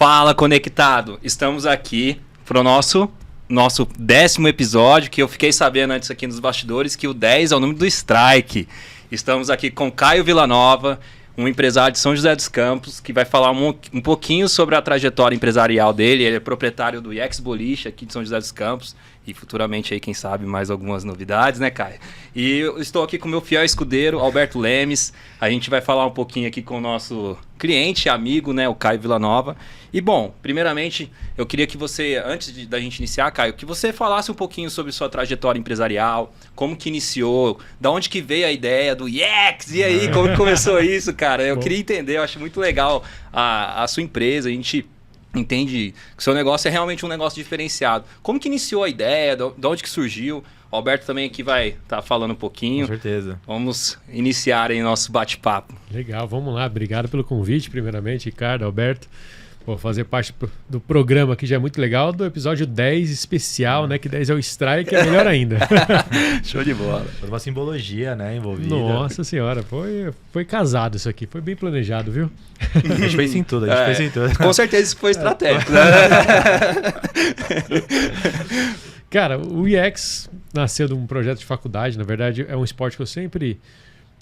Fala, conectado! Estamos aqui pro nosso 10º episódio, que eu fiquei sabendo antes aqui nos bastidores que o 10 é o número do Strike. Estamos aqui com Caio Villanova, um empresário de São José dos Campos, que vai falar um pouquinho sobre a trajetória empresarial dele. Ele é proprietário do IX Boliche aqui de São José dos Campos. E futuramente aí, quem sabe, mais algumas novidades, né, Caio? E eu estou aqui com o meu fiel escudeiro, Alberto Lemes. A gente vai falar um pouquinho aqui com o nosso cliente, amigo, né, o Caio Villanova. E, bom, primeiramente, eu queria que você, antes da gente iniciar, Caio, que você falasse um pouquinho sobre sua trajetória empresarial, como que iniciou, da onde que veio a ideia do IX, e aí, como que começou isso, cara? Eu queria entender, eu acho muito legal a sua empresa, a gente entende que o seu negócio é realmente um negócio diferenciado. Como que iniciou a ideia, de onde que surgiu? O Alberto também aqui vai estar falando um pouquinho. Com certeza. Vamos iniciar aí nosso bate-papo. Legal, vamos lá. Obrigado pelo convite, primeiramente, Ricardo, Alberto. Pô, fazer parte do programa aqui já é muito legal, do episódio 10 especial, né? Que 10 é o Strike, é melhor ainda. Show de bola. Toda uma simbologia, né, envolvida. Nossa senhora, foi casado isso aqui, foi bem planejado, viu? A gente fez em tudo, Com certeza isso foi estratégico. Cara, o IX nasceu de um projeto de faculdade, na verdade é um esporte que eu sempre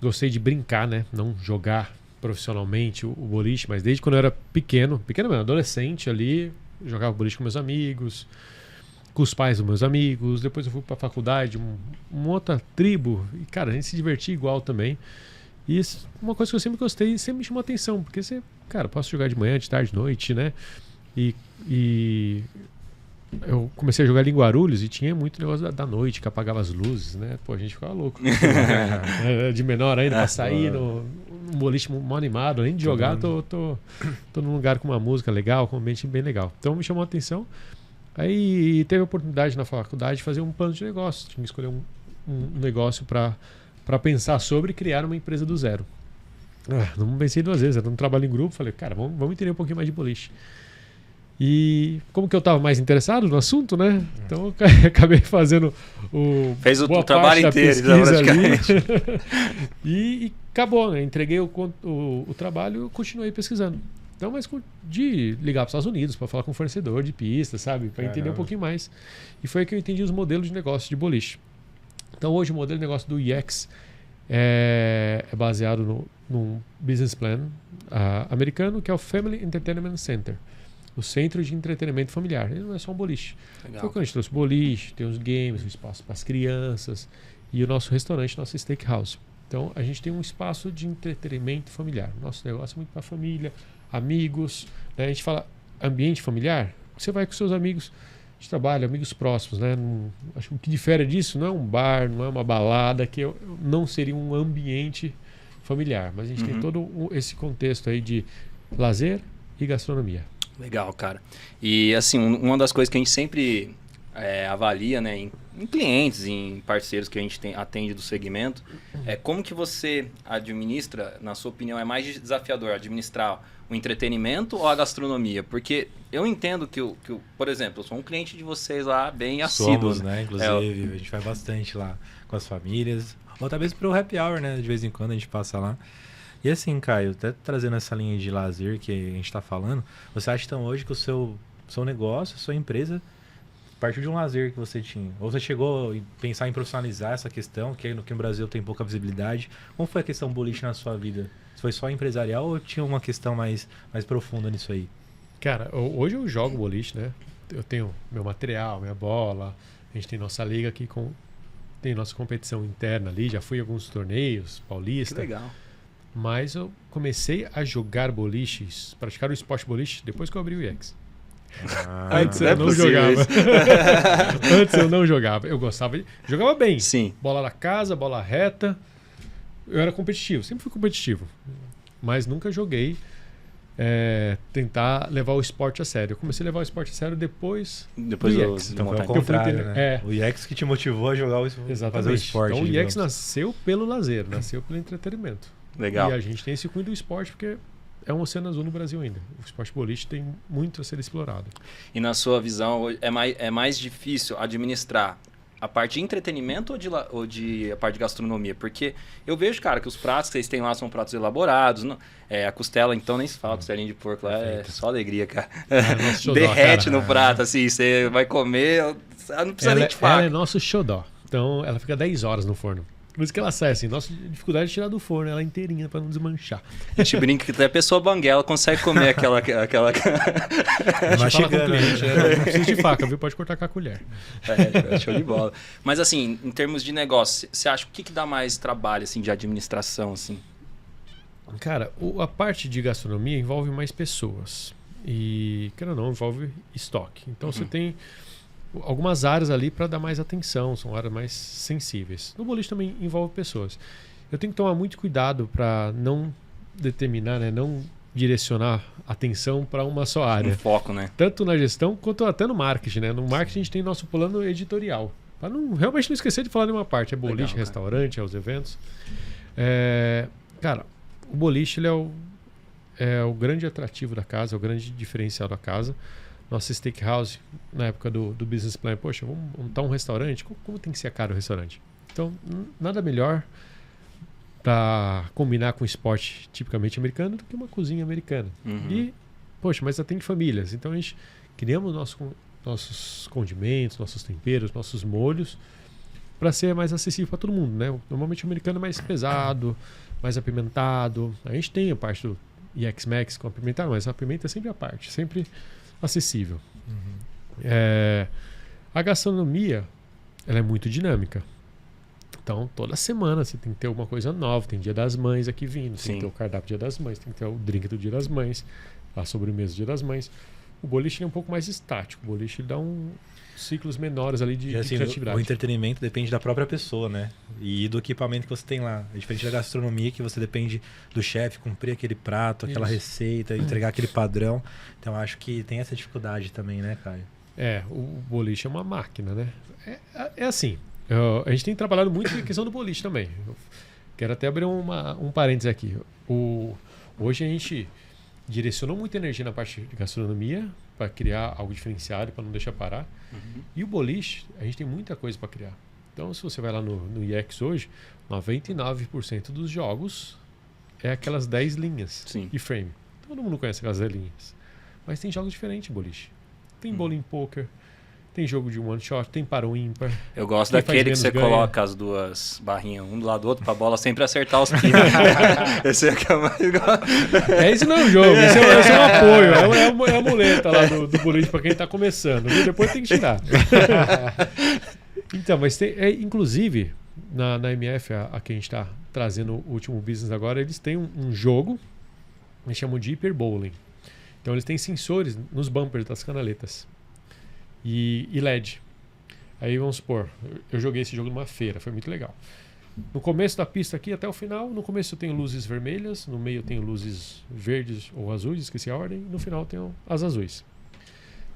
gostei de brincar, né? Não jogar profissionalmente o boliche, mas desde quando eu era pequeno mesmo, adolescente ali, jogava boliche com meus amigos, com os pais dos meus amigos. Depois eu fui pra faculdade, uma outra tribo, e cara, a gente se divertia igual também. E isso, uma coisa que eu sempre gostei, sempre me chamou atenção, porque você, cara, posso jogar de manhã, de tarde, de noite, né? E eu comecei a jogar ali em Guarulhos e tinha muito negócio da noite, que apagava as luzes, né? Pô, a gente ficava louco. De menor ainda, pra sair num boliche mal animado. Além de jogar, tô num lugar com uma música legal, com um ambiente bem legal. Então me chamou a atenção. Aí teve a oportunidade na faculdade de fazer um plano de negócio. Tinha que escolher um negócio para pensar sobre criar uma empresa do zero. Não pensei duas vezes, era um trabalho em grupo. Falei, cara, vamos entender um pouquinho mais de boliche. E como que eu estava mais interessado no assunto, né? Então eu acabei fazendo Fez o trabalho inteiro, praticamente. E acabou, né? Entreguei o trabalho e continuei pesquisando. Então, mas de ligar para os Estados Unidos para falar com o fornecedor de pista, sabe? Para entender um pouquinho mais. E foi aí que eu entendi os modelos de negócio de boliche. Então hoje o modelo de negócio do IX é baseado num business plan americano, que é o Family Entertainment Center. O centro de entretenimento familiar. Ele não é só um boliche. Legal. Foi quando a gente trouxe boliche, tem os games, um espaço para as crianças e o nosso restaurante, nosso steakhouse. Então a gente tem um espaço de entretenimento familiar. Nosso negócio é muito para família, amigos. Né? A gente fala ambiente familiar, você vai com seus amigos de trabalho, amigos próximos. Né? Acho que o que difere disso não é um bar, não é uma balada, que não seria um ambiente familiar. Mas a gente tem todo esse contexto aí de lazer e gastronomia. Legal, cara. E assim, uma das coisas que a gente sempre avalia, né, em clientes, em parceiros que a gente atende do segmento, é como que você administra, na sua opinião, é mais desafiador administrar o entretenimento ou a gastronomia? Porque eu entendo que, por exemplo, eu sou um cliente de vocês lá bem assíduo. Somos, né? Inclusive, a gente vai bastante lá com as famílias. Ou até mesmo pro happy hour, né? De vez em quando a gente passa lá. E assim, Caio, até trazendo essa linha de lazer que a gente está falando, você acha então hoje que o seu negócio, a sua empresa, partiu de um lazer que você tinha? Ou você chegou a pensar em profissionalizar essa questão, que no Brasil tem pouca visibilidade? Como foi a questão boliche na sua vida? Foi só empresarial ou tinha uma questão mais profunda nisso aí? Cara, hoje eu jogo boliche, né? Eu tenho meu material, minha bola, a gente tem nossa liga aqui, tem nossa competição interna ali, já fui a alguns torneios, paulista. Que legal. Mas eu comecei a jogar boliches, praticar o esporte boliche depois que eu abri o IX. Antes eu não jogava. Antes eu não jogava. Eu gostava jogava bem. Sim. Bola na casa, bola reta. Eu era competitivo, sempre fui competitivo. Mas nunca joguei tentar levar o esporte a sério. Eu comecei a levar o esporte a sério depois do IX. Então foi ao contrário, né? O IX que te motivou a jogar fazer o esporte. Então o IX nasceu pelo lazer, nasceu pelo entretenimento. Legal. E a gente tem esse cunho do esporte porque é um oceano azul no Brasil ainda. O esporte boliche tem muito a ser explorado. E na sua visão, é mais difícil administrar a parte de entretenimento ou a parte de gastronomia? Porque eu vejo, cara, que os pratos que vocês têm lá são pratos elaborados. A costela, então, nem se fala, costelinha de porco lá é só alegria, cara. nosso xodó, Derrete cara. no prato, assim, você vai comer, não precisa nem de Ela faca. é nosso xodó. Então ela fica 10 horas no forno. Por isso que ela sai assim. Nossa dificuldade é tirar do forno ela inteirinha pra não desmanchar. A gente brinca que até a pessoa banguela consegue comer aquela... A gente fala com o Mastigando, cliente, não precisa de faca, viu? Pode cortar com a colher. Show de bola. Mas assim, em termos de negócio, você acha o que dá mais trabalho assim, de administração? Assim? Cara, a parte de gastronomia envolve mais pessoas. E, querendo ou não, envolve estoque. Então você tem algumas áreas ali para dar mais atenção, são áreas mais sensíveis. No boliche também envolve pessoas. Eu tenho que tomar muito cuidado para não determinar, né, não direcionar atenção para uma só área. Um foco, né? Tanto na gestão quanto até no marketing. Né? No marketing a gente tem nosso plano editorial. Para realmente não esquecer de falar nenhuma parte. É boliche, Legal, restaurante, é os eventos. Cara, o boliche ele é o grande atrativo da casa, é o grande diferencial da casa. Nossa steakhouse, na época do business plan, poxa, vamos montar um restaurante? Como tem que ser a cara o restaurante? Então, nada melhor para combinar com esporte tipicamente americano do que uma cozinha americana. E, poxa, mas atende famílias. Então, a gente criamos nossos condimentos, nossos temperos, nossos molhos para ser mais acessível para todo mundo, né? Normalmente o americano é mais pesado, mais apimentado. A gente tem a parte do EX Max com apimentado, mas a pimenta é sempre a parte, sempre acessível. A gastronomia ela é muito dinâmica. Então, toda semana você tem que ter alguma coisa nova. Tem Dia das Mães aqui vindo, tem que ter o cardápio do Dia das Mães, tem que ter o drink do Dia das Mães, a sobremesa do Dia das Mães. O boliche é um pouco mais estático. O boliche dá ciclos menores ali de assim, criatividade. O entretenimento depende da própria pessoa, né? E do equipamento que você tem lá. É diferente da gastronomia, que você depende do chefe cumprir aquele prato, aquela receita, entregar aquele padrão. Então acho que tem essa dificuldade também, né, Caio? O boliche é uma máquina, né? É assim, a gente tem trabalhado muito na questão do boliche também. Eu quero até abrir um parênteses aqui. Hoje a gente direcionou muita energia na parte de gastronomia para criar algo diferenciado, para não deixar parar. E o boliche, a gente tem muita coisa para criar. Então, se você vai lá no IEX hoje, 99% dos jogos é aquelas 10 linhas de frame. Todo mundo conhece aquelas 10 linhas. Mas tem jogos diferentes, boliche. Tem bowling poker, tem jogo de one shot, tem para o ímpar. Eu gosto Quem daquele que faz você menos ganha. coloca as duas barrinhas um do lado do outro pra bola sempre acertar os pinos. Esse é que eu mais gosto. Esse não é um jogo, esse é um apoio, é a muleta lá do boliche para quem tá começando. Viu? Depois tem que tirar. Então, mas tem, inclusive, na MF, a que a gente está trazendo o último business agora, eles têm um jogo, eles chamam de Hyper Bowling. Então, eles têm sensores nos bumpers das canaletas e LED. Aí, vamos supor, eu joguei esse jogo numa feira, foi muito legal. No começo da pista aqui até o final, no começo eu tenho luzes vermelhas, no meio eu tenho luzes verdes ou azuis, esqueci a ordem, e no final eu tenho as azuis.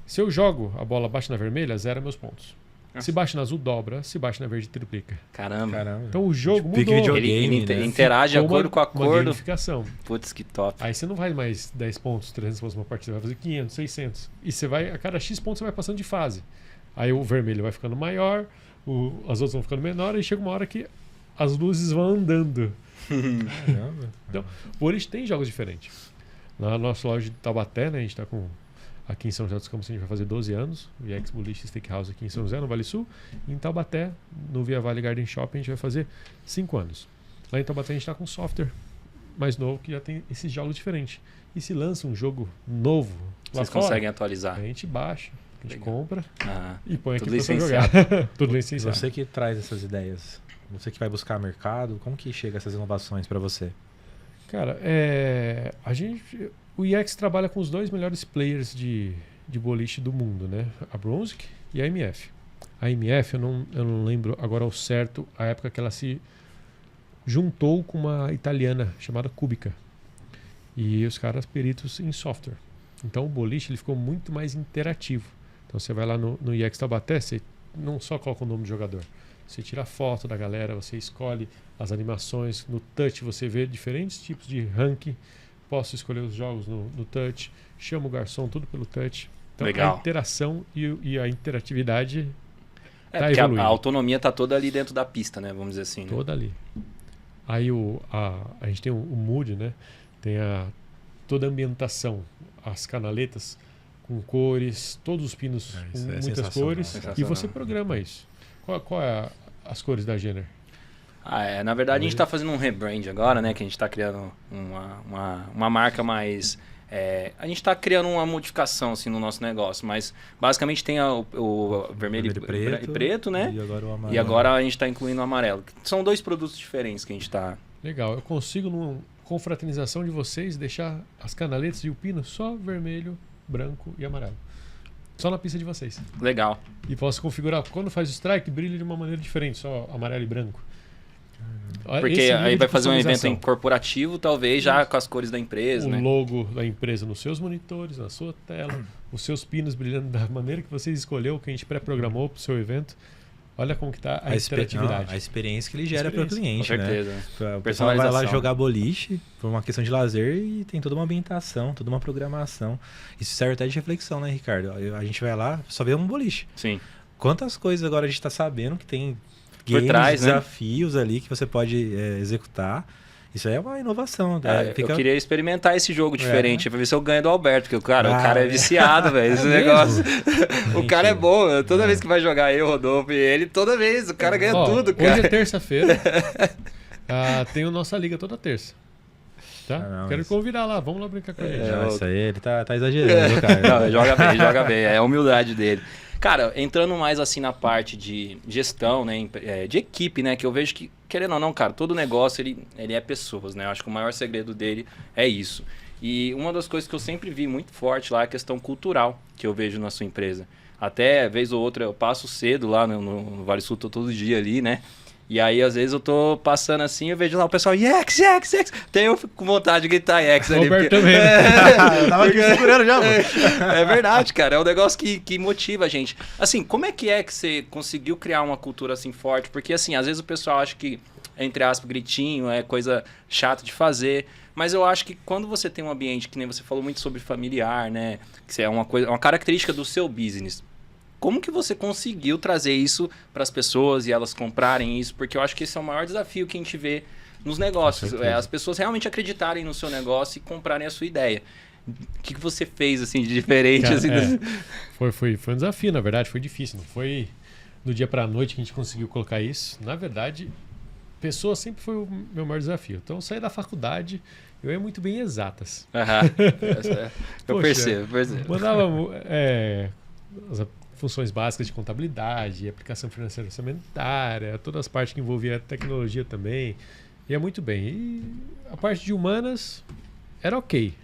Se eu jogo a bola bate na vermelha, zera meus pontos. Se bate na azul, dobra. Se bate na verde, triplica. Caramba. Então o jogo Pique mudou. videogame, Ele né? interage de acordo com a Uma cor do... gamificação. Putz, que top. Aí você não vai mais 10 pontos, 300 pontos uma partida, vai fazer 500, 600. E você vai, a cada X pontos você vai passando de fase. Aí o vermelho vai ficando maior, as outras vão ficando menores, e chega uma hora que as luzes vão andando. Então, o boliche tem jogos diferentes. Na nossa loja de Taubaté, né, a gente está com... Aqui em São José dos Campos a gente vai fazer 12 anos. O EX Boliche Steakhouse aqui em São José, no Vale Sul. E em Taubaté, no Via Vale Garden Shopping, a gente vai fazer 5 anos. Lá em Taubaté a gente está com um software mais novo que já tem esses jogos diferentes. E se lança um jogo novo lá Vocês fora, conseguem atualizar. a gente baixa, a gente compra e põe aqui Tudo para licenciado. jogar. Tudo licenciado. Você que traz essas ideias, você que vai buscar mercado, como que chega essas inovações para você? Cara, o IEX trabalha com os dois melhores players de boliche do mundo, né? A Brunswick e a MF. A MF, eu não lembro agora ao certo a época que ela se juntou com uma italiana chamada Cubica. E os caras peritos em software. Então o boliche ele ficou muito mais interativo. Então você vai lá no IEX Taubaté, você não só coloca o nome do jogador. Você tira a foto da galera, você escolhe as animações. No touch você vê diferentes tipos de ranking. Posso escolher os jogos no touch. Chamo o garçom, tudo pelo touch. Então Legal. a interação e a interatividade Tá porque a evoluindo. autonomia tá toda ali dentro da pista, né? Vamos dizer assim. Né? Toda ali. Aí a gente tem o mood, né? Tem toda a ambientação, as canaletas com cores, todos os pinos com isso é muitas sensacional, cores. sensacional. E você programa isso. Qual é as cores da Jenner? Na verdade, a gente está fazendo um rebrand agora, né? Que a gente está criando uma marca mais... a gente está criando uma modificação assim, no nosso negócio, mas basicamente tem o vermelho e preto, né? E agora a gente está incluindo o amarelo. São 2 produtos diferentes que a gente está... Legal. Eu consigo, numa confraternização de vocês, deixar as canaletas e o pino só vermelho, branco e amarelo. Só na pista de vocês. Legal. E posso configurar, quando faz o strike, brilha de uma maneira diferente, só amarelo e branco. Porque Esse aí nível vai de fazer um evento customização. corporativo, talvez já com as cores da empresa, O né? logo da empresa nos seus monitores, na sua tela, os seus pinos brilhando da maneira que você escolheu, que a gente pré-programou para o seu evento. Olha como que está a interatividade. A experiência que ele gera para o cliente, Com certeza. né? O pessoal vai lá Personalização. jogar boliche por uma questão de lazer e tem toda uma ambientação, toda uma programação. Isso serve até de reflexão, né, Ricardo? A gente vai lá, só vê um boliche. Sim. Quantas coisas agora a gente está sabendo que tem Por games, trás, né? desafios ali que você pode executar. Isso aí é uma inovação. Eu queria experimentar esse jogo diferente pra ver se eu ganho do Alberto, porque o cara é viciado, velho. Esse É negócio. mesmo? O cara é bom. Toda vez que vai jogar eu, Rodolfo e ele, toda vez o cara ganha Ó, tudo, Hoje é cara. terça-feira. Tem a nossa liga toda terça. Tá? não, Quero isso- convidar lá. Vamos lá brincar com a gente. Não, isso aí ele tá exagerando, cara. Não, joga bem, joga bem. É a humildade dele. Cara, entrando mais assim na parte de gestão, né, de equipe, né, que eu vejo que, querendo ou não, cara, todo negócio ele é pessoas, né? Eu acho que o maior segredo dele é isso. E uma das coisas que eu sempre vi muito forte lá é a questão cultural que eu vejo na sua empresa. Até, vez ou outra, eu passo cedo lá no Vale Sul, tô todo dia ali, né? E aí, às vezes, eu tô passando assim, eu vejo lá o pessoal, Yex, Yex, Yex. Até eu fico com vontade de gritar Yex ali. Roberto porque- também. Eu tava aqui segurando já, mano. É verdade, cara. É um negócio que motiva a gente. Assim, como é que você conseguiu criar uma cultura assim forte? Porque, assim, às vezes o pessoal acha que, entre aspas, gritinho é coisa chata de fazer. Mas eu acho que quando você tem um ambiente, que nem você falou muito sobre familiar, né? Que é uma característica do seu business. Como que você conseguiu trazer isso para as pessoas e elas comprarem isso? Porque eu acho que esse é o maior desafio que a gente vê nos negócios. Com certeza. As pessoas realmente acreditarem no seu negócio e comprarem a sua ideia. O que você fez assim de diferente? Cara, assim, foi um desafio, na verdade. Foi difícil. Não foi do dia para a noite que a gente conseguiu colocar isso. Na verdade, pessoa sempre foi o meu maior desafio. Então, eu saí da faculdade, eu ia muito bem em exatas. Aham. Eu Poxa, percebo. Mandava as funções básicas de contabilidade, aplicação financeira orçamentária, todas as partes que envolviam a tecnologia também. Ia muito bem. E a parte de humanas era ok.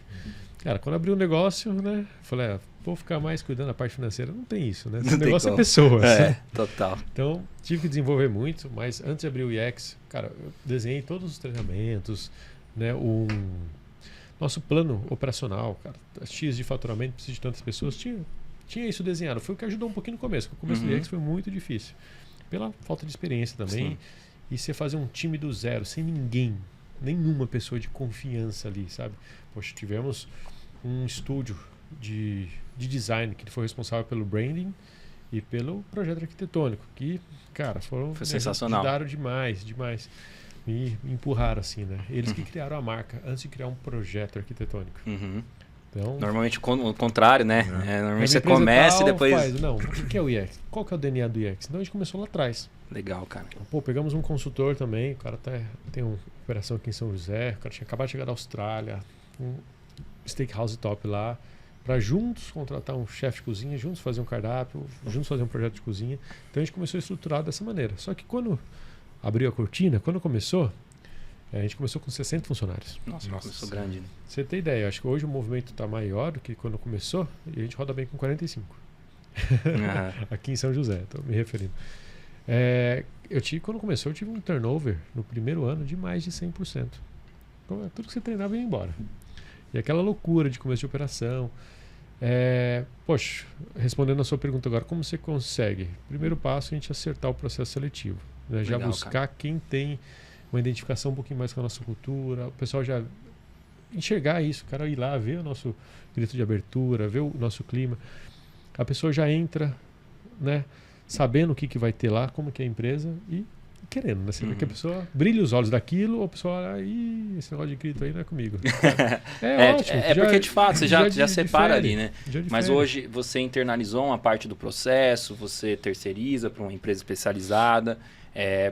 Cara, quando abriu um negócio, né? Falei, vou ficar mais cuidando da parte financeira. Não tem isso, né? Não O tem negócio é como. pessoas. Total. Então, tive que desenvolver muito, mas antes de abrir o IEX, cara, eu desenhei todos os treinamentos, né? Nosso plano operacional, cara, X de faturamento, precisa de tantas pessoas, tinha isso desenhado. Foi o que ajudou um pouquinho no começo. O começo do IEX foi muito difícil. Pela falta de experiência também. Sim. E você fazer um time do zero, sem ninguém, nenhuma pessoa de confiança ali, sabe? Poxa, tivemos um estúdio de design que foi responsável pelo branding e pelo projeto arquitetônico, que, cara, Foi sensacional. ajudaram demais. Me empurraram assim, né? Eles que criaram a marca antes de criar um projeto arquitetônico. Uhum. Então, Normalmente o contrário, né? Normalmente você empresa começa tal e depois... Não, o que é o IEX? Qual que é o DNA do IEX? Então a gente começou lá atrás. Legal, cara. Pô, pegamos um consultor também, o cara tem uma operação aqui em São José, o cara tinha acabado de chegar da Austrália, um steakhouse top lá, para juntos contratar um chefe de cozinha, juntos fazer um cardápio, juntos fazer um projeto de cozinha. Então a gente começou a estruturar dessa maneira. Só que quando abriu a cortina, quando começou, a gente começou com 60 funcionários. Nossa, começou grande, né? Você tem ideia, acho que hoje o movimento está maior do que quando começou e a gente roda bem com 45. Aham. Aqui em São José, estou me referindo. Quando começou, eu tive um turnover no primeiro ano de mais de 100%. Então, tudo que você treinava ia embora. E aquela loucura de começo de operação. Poxa, respondendo a sua pergunta agora, como você consegue? Primeiro passo é a gente acertar o processo seletivo. Né? Já Legal, buscar cara. quem tem uma identificação um pouquinho mais com a nossa cultura, o pessoal já enxergar isso, o cara ir lá, ver o nosso grito de abertura, ver o nosso clima. A pessoa já entra, né, sabendo o que vai ter lá, como que é a empresa e querendo, né? Você vê que a pessoa brilha os olhos daquilo, ou a pessoa olha, ih, esse negócio de cripto aí não é comigo. Ótimo. Porque de fato você já separa difere, ali, né? Mas hoje você internalizou uma parte do processo, você terceiriza para uma empresa especializada.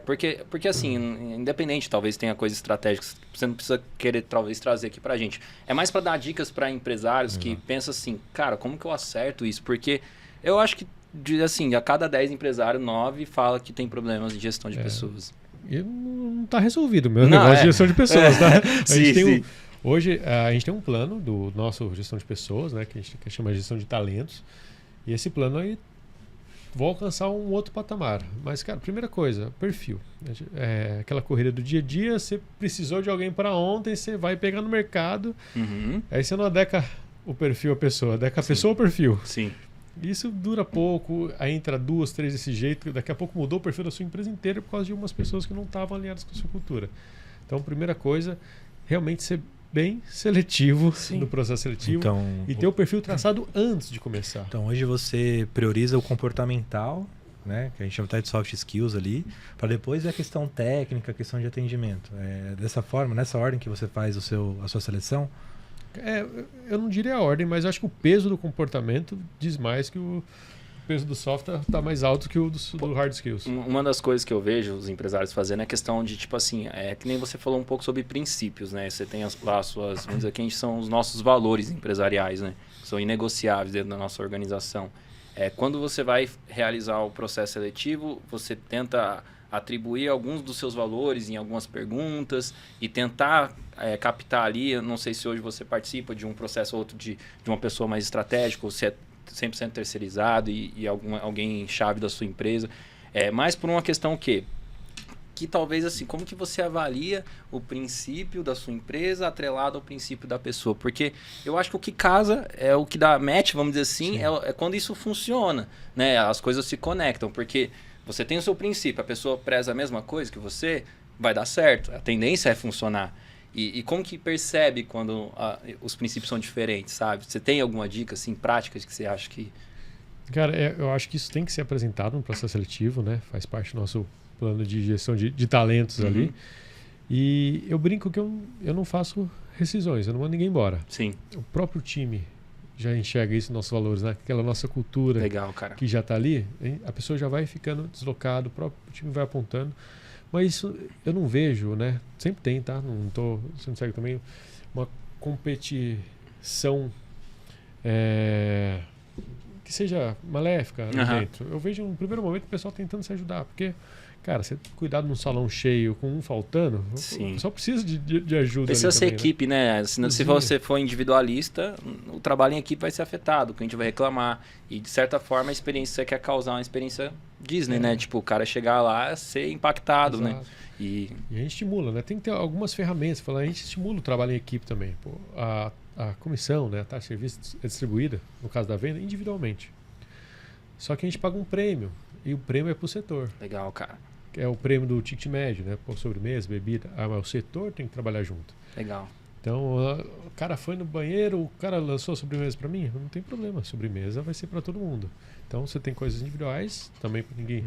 Porque assim, independente, talvez tenha coisas estratégicas que você não precisa querer talvez trazer aqui pra gente. É mais para dar dicas para empresários que pensam assim, cara, como que eu acerto isso? Porque eu acho que assim, a cada 10 empresários, 9 fala que tem problemas de gestão de pessoas. E não está resolvido o meu negócio de gestão de pessoas, tá? Hoje a gente tem um plano do nosso gestão de pessoas, né, que a gente chama de gestão de talentos. E esse plano aí vou alcançar um outro patamar. Mas, cara, primeira coisa, perfil. Aquela corrida do dia a dia, você precisou de alguém para ontem, você vai pegar no mercado, aí você não adequa o perfil à pessoa, adequa a pessoa ao perfil. Sim. Isso dura pouco, aí entra 2, 3 desse jeito, daqui a pouco mudou o perfil da sua empresa inteira por causa de umas pessoas que não estavam alinhadas com a sua cultura. Então, primeira coisa, realmente ser bem seletivo no processo seletivo e ter o perfil traçado antes de começar. Então, hoje você prioriza o comportamental, né, que a gente chama até de soft skills ali, para depois a questão técnica, a questão de atendimento. Dessa forma, nessa ordem que você faz a sua seleção? Eu não diria a ordem, mas acho que o peso do comportamento diz mais que o peso do software está mais alto que o do hard skills. Uma das coisas que eu vejo os empresários fazendo é a questão de, tipo assim, que nem você falou um pouco sobre princípios, né? Você tem lá as suas, vamos dizer, que são os nossos valores empresariais, né? São inegociáveis dentro da nossa organização. Quando você vai realizar o processo seletivo, você tenta atribuir alguns dos seus valores em algumas perguntas e tentar captar ali, eu não sei se hoje você participa de um processo ou outro de uma pessoa mais estratégica, ou se é 100% terceirizado e alguém chave da sua empresa. Mais por uma questão que talvez assim, como que você avalia o princípio da sua empresa atrelado ao princípio da pessoa? Porque eu acho que o que casa é o que dá match, vamos dizer assim, é quando isso funciona, né? As coisas se conectam, porque você tem o seu princípio, a pessoa preza a mesma coisa que você, vai dar certo. A tendência é funcionar. E como que percebe quando os princípios são diferentes, sabe? Você tem alguma dica, assim, prática que você acha que... Cara, eu acho que isso tem que ser apresentado no processo seletivo, né? Faz parte do nosso plano de gestão de talentos ali. E eu brinco que eu não faço rescisões, eu não mando ninguém embora. Sim. O próprio time já enxerga isso, nossos valores, né? Aquela nossa cultura. Legal, cara. Que já está ali, a pessoa já vai ficando deslocada, o próprio time vai apontando. Mas isso eu não vejo, né? Sempre tem, tá? Não tô sendo cego também. Uma competição que seja maléfica dentro. Eu vejo no primeiro momento o pessoal tentando se ajudar, porque, cara, você cuidar num salão cheio com um faltando, o pessoal precisa de ajuda. Precisa ser também, equipe, né? Se você for individualista, o trabalho em equipe vai ser afetado, que a gente vai reclamar. E, de certa forma, a experiência que você quer causar é uma experiência Disney, né? Tipo, o cara chegar lá, ser impactado, né? E a gente estimula, né? Tem que ter algumas ferramentas. A gente estimula o trabalho em equipe também. Pô, a comissão, né? A taxa de serviço é distribuída, no caso da venda, individualmente. Só que a gente paga um prêmio. E o prêmio é para o setor. Legal, cara. É o prêmio do ticket médio, né? Pô, sobremesa, bebida. Mas o setor tem que trabalhar junto. Legal. Então, o cara foi no banheiro, o cara lançou a sobremesa para mim, não tem problema. A sobremesa vai ser para todo mundo. Então, você tem coisas individuais, também para ninguém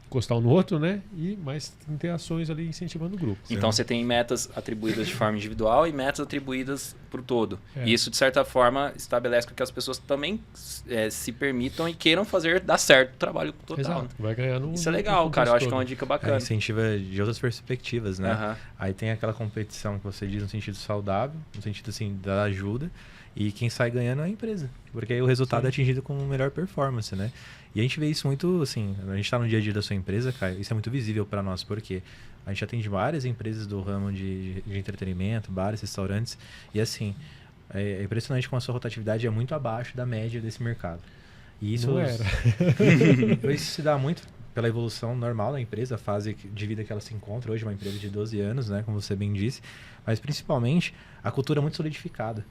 encostar um no outro, né? Mas tem que ter ações ali incentivando o grupo. Então, você tem metas atribuídas de forma individual e metas atribuídas para o todo. E isso, de certa forma, estabelece que as pessoas também se permitam e queiram dar certo o trabalho total. Exato. Né? Vai ganhar no... Isso é legal, cara. Eu acho que é uma dica bacana. Incentiva de outras perspectivas, né? Aí tem aquela competição que você diz no sentido saudável, no sentido, assim, da ajuda. E quem sai ganhando é a empresa. Porque aí o resultado é atingido com melhor performance, né? E a gente vê isso muito, assim, a gente está no dia a dia da sua empresa, Caio, isso é muito visível para nós, porque a gente atende várias empresas do ramo de entretenimento, bares, restaurantes, e assim, é impressionante como a sua rotatividade é muito abaixo da média desse mercado. E isso, não era. Isso se dá muito pela evolução normal da empresa, a fase de vida que ela se encontra hoje, uma empresa de 12 anos, né, como você bem disse, mas principalmente a cultura muito solidificada.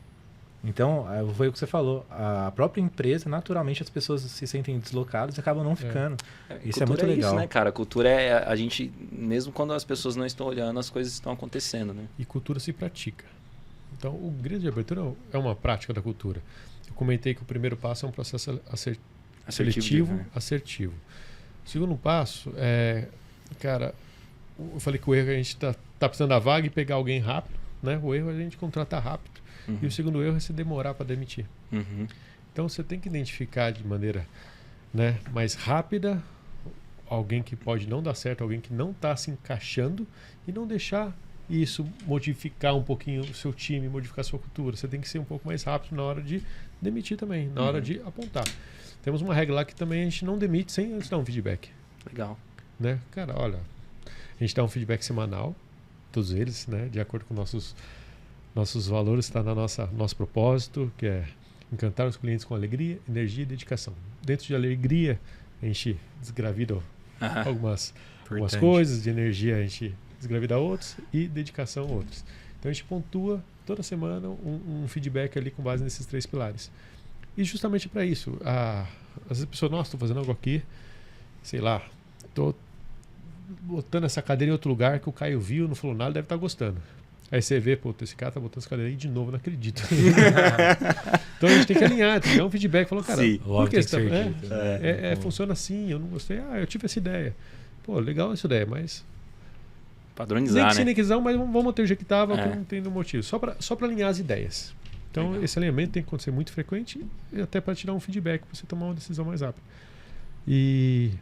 Então, foi o que você falou, a própria empresa, naturalmente as pessoas se sentem deslocadas e acabam não ficando. Isso é muito legal. Isso, né, cara? Cultura é a gente, mesmo quando as pessoas não estão olhando, as coisas estão acontecendo, né? E cultura se pratica. Então, o grito de abertura é uma prática da cultura. Eu comentei que o primeiro passo é um processo seletivo, assertivo. O segundo passo é, cara, eu falei que o erro é a gente tá precisando da vaga e pegar alguém rápido, né? O erro é a gente contratar rápido. E o segundo erro é se demorar para demitir. Então você tem que identificar de maneira, né, mais rápida alguém que pode não dar certo, alguém que não está se encaixando e não deixar isso modificar um pouquinho o seu time, modificar a sua cultura. Você tem que ser um pouco mais rápido na hora de demitir também, na hora de apontar. Temos uma regra lá que também a gente não demite sem antes dar um feedback. Legal. Né? Cara, olha, a gente dá um feedback semanal, todos eles, né, de acordo com nossos valores, está na nosso propósito, que é encantar os clientes com alegria, energia e dedicação. Dentro de alegria, a gente desgravida algumas coisas, de energia a gente desgravida outros e dedicação outros. Então a gente pontua toda semana um feedback ali com base nesses 3 pilares. E justamente para isso, às vezes a pessoa, nossa, estou fazendo algo aqui, sei lá, estou botando essa cadeira em outro lugar que o Caio viu, não falou nada, deve estar gostando. Aí você vê, pô, esse cara tá botando essa cadeira aí de novo, não acredito. Então a gente tem que alinhar, tem que dar um feedback, falou, cara, por que você funciona assim, eu não gostei, eu tive essa ideia. Pô, legal essa ideia, mas padronizar, nem que mas vamos manter o jeito que estava, que não tem motivo. Só para alinhar as ideias. Então, esse alinhamento tem que acontecer muito frequente, e até para te dar um feedback, para você tomar uma decisão mais rápida. E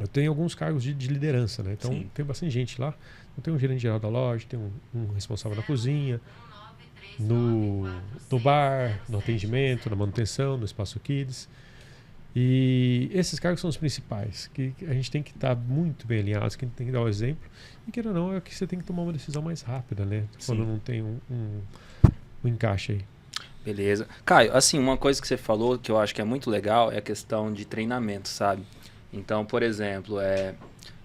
eu tenho alguns cargos de liderança, né? Então, tem bastante gente lá. Eu tenho um gerente geral da loja, tem um responsável na cozinha, no bar, no atendimento, na manutenção, no espaço Kids. E esses cargos são os principais, que a gente tem que estar muito bem alinhados, que a gente tem que dar o exemplo. E queira ou não, é que você tem que tomar uma decisão mais rápida, né? Quando não tem um encaixe aí. Beleza. Caio, assim, uma coisa que você falou que eu acho que é muito legal é a questão de treinamento, sabe? Então, por exemplo,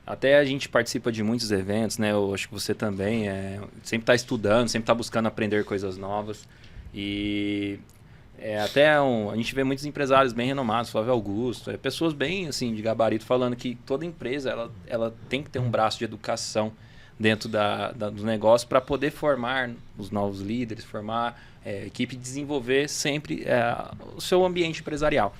até a gente participa de muitos eventos, né? Eu acho que você também sempre está estudando, sempre está buscando aprender coisas novas. E a gente vê muitos empresários bem renomados, Flávio Augusto, pessoas bem assim de gabarito falando que toda empresa ela tem que ter um braço de educação dentro do negócio para poder formar os novos líderes, formar equipe e desenvolver sempre o seu ambiente empresarial.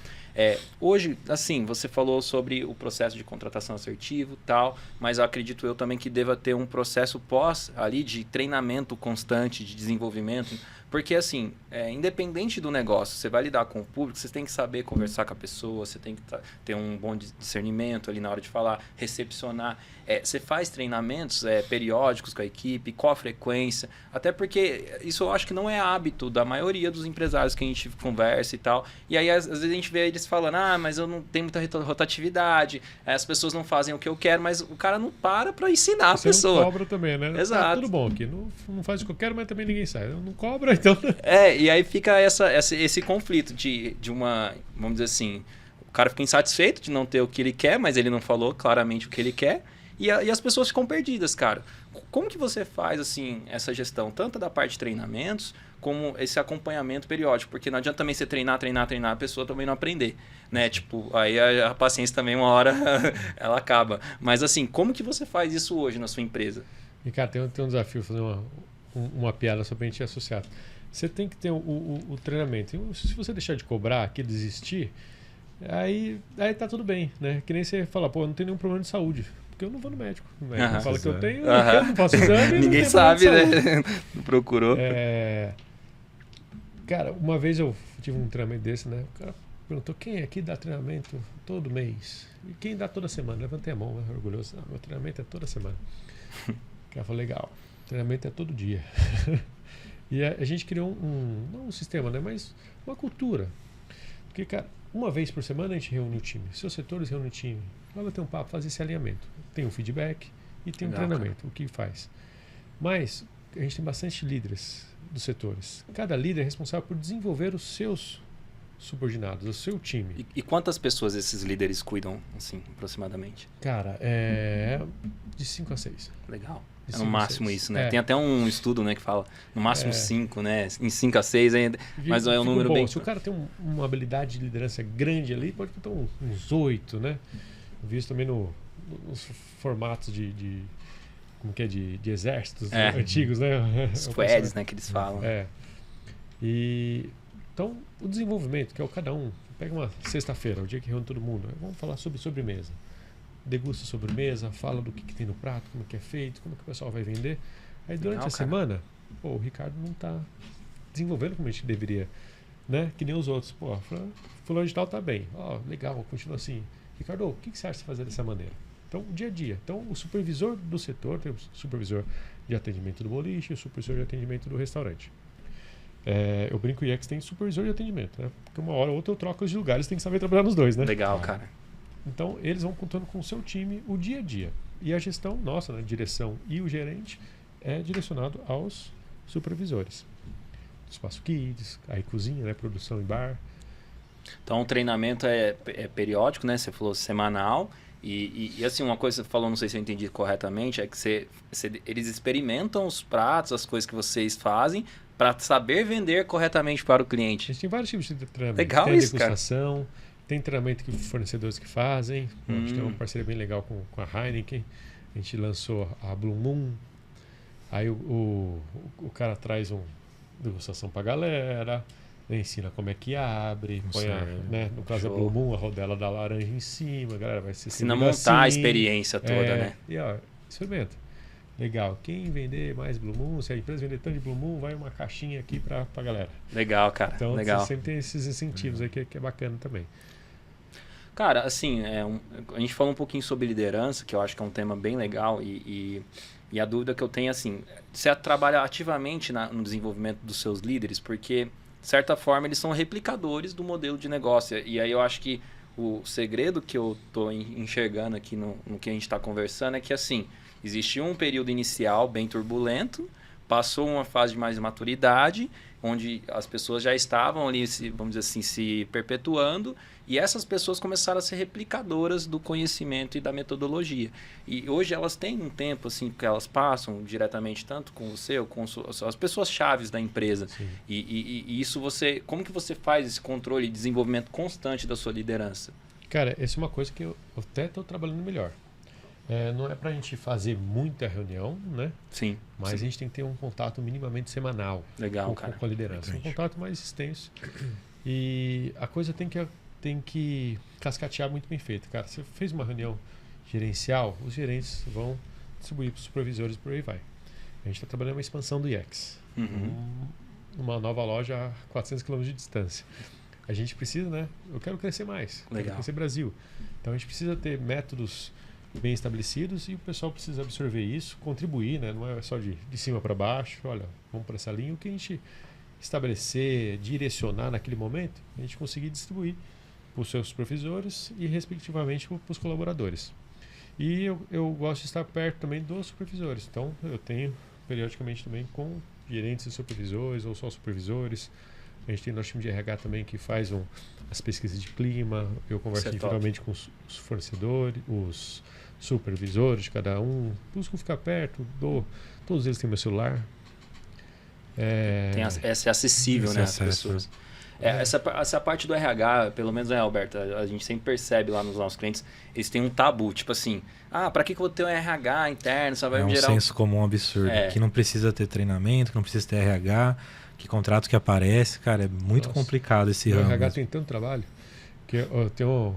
Hoje, assim, você falou sobre o processo de contratação assertivo e tal, mas eu acredito eu também que deva ter um processo pós ali de treinamento constante, de desenvolvimento, porque assim, independente do negócio, você vai lidar com o público, você tem que saber conversar com a pessoa, você tem que ter um bom discernimento ali na hora de falar, recepcionar. Você faz treinamentos periódicos com a equipe, qual a frequência, até porque isso eu acho que não é hábito da maioria dos empresários que a gente conversa e tal. E aí às vezes a gente vê eles falando, mas eu não tenho muita rotatividade, as pessoas não fazem o que eu quero, mas o cara não para ensinar a pessoa. Não cobra também, né? Exato. Tá tudo bom aqui, não faz o que eu quero, mas também ninguém sai. Não cobra, então... E aí fica esse conflito de uma, vamos dizer assim, o cara fica insatisfeito de não ter o que ele quer, mas ele não falou claramente o que ele quer, e as pessoas ficam perdidas, cara. Como que você faz, assim, essa gestão, tanto da parte de treinamentos, como esse acompanhamento periódico? Porque não adianta também você treinar, a pessoa também não aprender, né? Tipo, aí a paciência também uma hora ela acaba. Mas assim, como que você faz isso hoje na sua empresa? E cara, tem um desafio, fazer uma piada só pra gente associar. Você tem que ter o treinamento. Se você deixar de cobrar, que desistir, aí tá tudo bem, né? Que nem você fala, pô, eu não tenho nenhum problema de saúde. Porque eu não vou no médico. O médico fala que eu tenho, eu não faço exame. Ninguém sabe, né? Não procurou. Cara, uma vez eu tive um treinamento desse, né? O cara perguntou, quem aqui dá treinamento todo mês? E quem dá toda semana? Levantei a mão, né? Orgulhoso. Meu treinamento é toda semana. O cara falou, legal. Treinamento é todo dia. E a gente criou não um sistema, né? Mas uma cultura. Porque, cara, uma vez por semana a gente reúne o time. Seus setores reúnem o time. Vai bater um papo, fazer esse alinhamento. Tem um feedback e tem um treinamento. Cara. O que faz? Mas a gente tem bastante líderes dos setores. Cada líder é responsável por desenvolver os seus subordinados, o seu time. E quantas pessoas esses líderes cuidam, assim, aproximadamente? Cara, de 5 a 6. Legal. No máximo isso, né? Tem até um estudo, né, que fala no máximo 5, né? Em 5 a 6 ainda, mas é um número bom. bem... Se o cara tem uma habilidade de liderança grande ali, pode botar uns 8, né? Eu vi isso também nos formatos de como que é, de exércitos antigos, né? Squads, né, que eles falam. E então, o desenvolvimento, que é o cada um, pega uma sexta-feira, o dia que reúne todo mundo, vamos falar sobre sobremesa. degusta a sobremesa, fala do que tem no prato, como que é feito, como que o pessoal vai vender. Aí durante Legal, a cara. semana, pô, o Ricardo não está desenvolvendo como a gente deveria, né? Que nem os outros. Pô, fulano de tal tá bem. Ó, legal, continua assim. Ricardo, o que você acha de fazer dessa maneira? Então, o dia a dia. Então, o supervisor do setor, tem o supervisor de atendimento do boliche, o supervisor de atendimento do restaurante. Eu brinco, o IEX tem supervisor de atendimento, né? Porque uma hora ou outra eu troco os lugares, tem que saber trabalhar nos dois, né? Legal, cara. Então, eles vão contando com o seu time o dia a dia. E a gestão nossa, né, direção e o gerente, é direcionado aos supervisores. Espaço Kids, aí cozinha, né, produção e bar. Então o treinamento é periódico, né? Você falou semanal. E assim, uma coisa que você falou, não sei se eu entendi corretamente, é que eles experimentam os pratos, as coisas que vocês fazem, para saber vender corretamente para o A cliente. gente tem vários tipos de treinamento. Legal tem a isso, cara. degustação, tem treinamento que fornecedores que fazem. A gente tem uma parceria bem legal com a Heineken. A gente lançou a Blue Moon. Aí o cara traz uma degustação para a galera, né, ensina como é que abre, põe né, no caso da Blue Moon, a rodela da laranja em cima, a galera vai se Ensina a servir montar a assim. experiência toda, né? E ó, experimenta. Legal. Quem vender mais Blue Moon, se a empresa vender tanto de Blue Moon, vai uma caixinha aqui pra galera. Legal, cara. Então, Legal. você sempre tem esses incentivos aí que é bacana também. Cara, assim, a gente falou um pouquinho sobre liderança, que eu acho que é um tema bem legal e a dúvida que eu tenho é assim, você trabalha ativamente no desenvolvimento dos seus líderes, porque, de certa forma, eles são replicadores do modelo de negócio. E aí eu acho que o segredo que eu estou enxergando aqui no que a gente está conversando é que, assim, existiu um período inicial bem turbulento, passou uma fase de mais maturidade, onde as pessoas já estavam ali, vamos dizer assim, se perpetuando, e essas pessoas começaram a ser replicadoras do conhecimento e da metodologia. E hoje elas têm um tempo assim que elas passam diretamente tanto com você ou com as pessoas chaves da empresa. E isso como que você faz esse controle e desenvolvimento constante da sua liderança? Cara, essa é uma coisa que eu até estou trabalhando melhor. Não é para a gente fazer muita reunião, né? Sim. Mas a gente tem que ter um contato minimamente semanal. Legal, cara. Com a liderança. Um contato mais extenso. E a coisa tem que cascatear muito bem feito. Cara, você fez uma reunião gerencial, os gerentes vão distribuir para os supervisores e por aí vai. A gente está trabalhando uma expansão do IEX. Uma nova loja a 400 km de distância. A gente precisa, né? Eu quero crescer mais. Legal. Quero crescer Brasil. Então a gente precisa ter métodos bem estabelecidos e o pessoal precisa absorver isso, contribuir, né? Não é só de cima para baixo, olha, vamos para essa linha. O que a gente estabelecer, direcionar naquele momento, a gente conseguir distribuir para os seus supervisores e, respectivamente, para os colaboradores. E eu gosto de estar perto também dos supervisores. Então, eu tenho, periodicamente, também com gerentes e supervisores ou só supervisores. A gente tem nosso time de RH também que faz as pesquisas de clima. Eu converso individualmente com os fornecedores, os supervisores de cada um. Busco ficar perto, todos eles têm meu celular. Essa é acessível, né, às pessoas. Essa parte do RH, pelo menos, né, Alberto, a gente sempre percebe lá nos nossos clientes, eles têm um tabu, tipo assim, pra que eu vou ter um RH interno? Só vai um gerar senso comum absurdo, que não precisa ter treinamento, que não precisa ter RH, que contrato que aparece, cara, é muito complicado esse ramo. O RH tem tanto trabalho, que eu tenho...